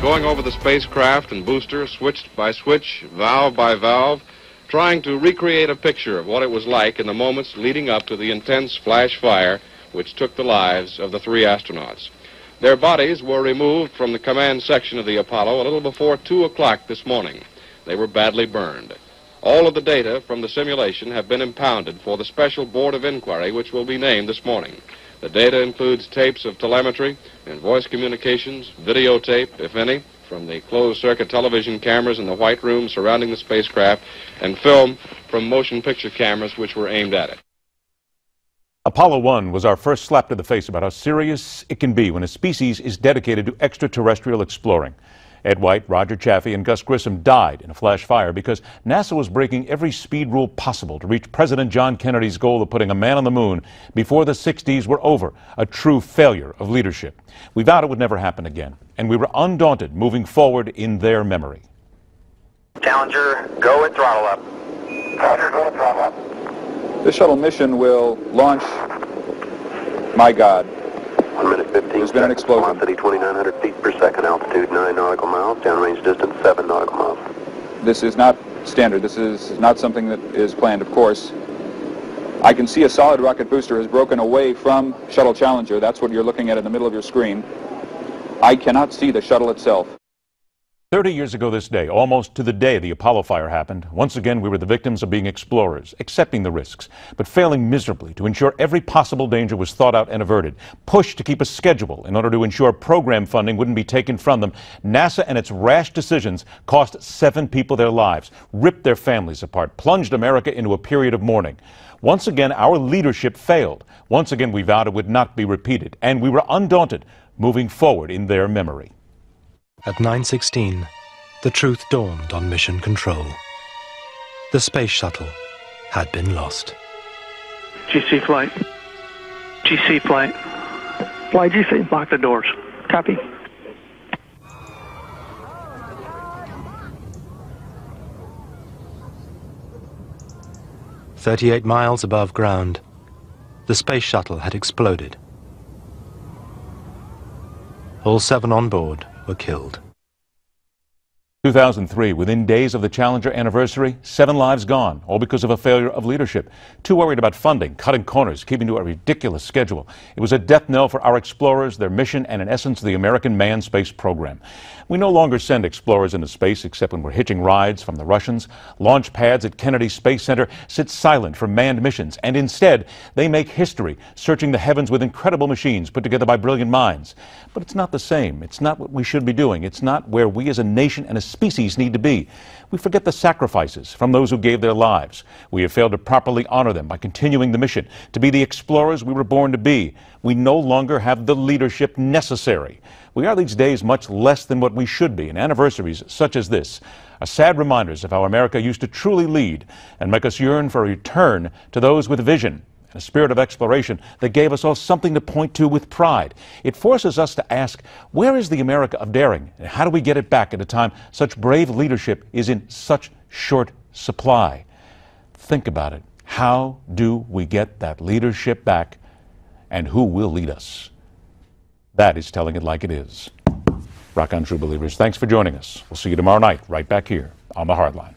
going over the spacecraft and booster, switch by switch, valve by valve, trying to recreate a picture of what it was like in the moments leading up to the intense flash fire which took the lives of the 3 astronauts. Their bodies were removed from the command section of the Apollo a little before 2 o'clock this morning. They were badly burned. All of the data from the simulation have been impounded for the special board of inquiry which will be named this morning. The data includes tapes of telemetry and voice communications, videotape, if any, from the closed-circuit television cameras in the White Room surrounding the spacecraft, and film from motion picture cameras which were aimed at it. Apollo 1 was our first slap to the face about how serious it can be when a species is dedicated to extraterrestrial exploring. Ed White, Roger Chaffee, and Gus Grissom died in a flash fire because NASA was breaking every speed rule possible to reach President John Kennedy's goal of putting a man on the moon before the 60s were over, a true failure of leadership. We vowed it would never happen again, and we were undaunted moving forward in their memory. Challenger, go and throttle up. Roger, go and throttle up. This shuttle mission will launch, my God. 1 minute 15 There's been an explosion. Velocity 2,900 feet per second, altitude 9 nautical miles, downrange distance 7 nautical miles. This is not standard. This is not something that is planned, of course. I can see a solid rocket booster has broken away from Shuttle Challenger. That's what you're looking at in the middle of your screen. I cannot see the shuttle itself. 30 years ago this day, almost to the day the Apollo fire happened, once again we were the victims of being explorers, accepting the risks, but failing miserably to ensure every possible danger was thought out and averted, pushed to keep a schedule in order to ensure program funding wouldn't be taken from them. NASA and its rash decisions cost 7 people their lives, ripped their families apart, plunged America into a period of mourning. Once again, our leadership failed. Once again, we vowed it would not be repeated, and we were undaunted, moving forward in their memory. At 9:16, the truth dawned on Mission Control. The space shuttle had been lost. GC flight. GC flight. Fly GC. Lock the doors. Copy. "38 miles above ground, the space shuttle had exploded. All 7 on board were killed. 2003, within days of the Challenger anniversary, 7 lives gone, all because of a failure of leadership. Too worried about funding, cutting corners, keeping to a ridiculous schedule. It was a death knell for our explorers, their mission, and in essence, the American manned space program. We no longer send explorers into space except when we're hitching rides from the Russians. Launch pads at Kennedy Space Center sit silent for manned missions, and instead, they make history, searching the heavens with incredible machines put together by brilliant minds. But it's not the same. It's not what we should be doing. It's not where we as a nation and a species need to be. We forget the sacrifices from those who gave their lives. We have failed to properly honor them by continuing the mission, to be the explorers we were born to be. We no longer have the leadership necessary. We are these days much less than what we should be, and anniversaries such as this are sad reminders of how America used to truly lead and make us yearn for a return to those with vision, a spirit of exploration that gave us all something to point to with pride. It forces us to ask, where is the America of daring, and how do we get it back at a time such brave leadership is in such short supply? Think about it. How do we get that leadership back, and who will lead us? That is telling it like it is. Rock on, true believers. Thanks for joining us. We'll see you tomorrow night right back here on The Hardline.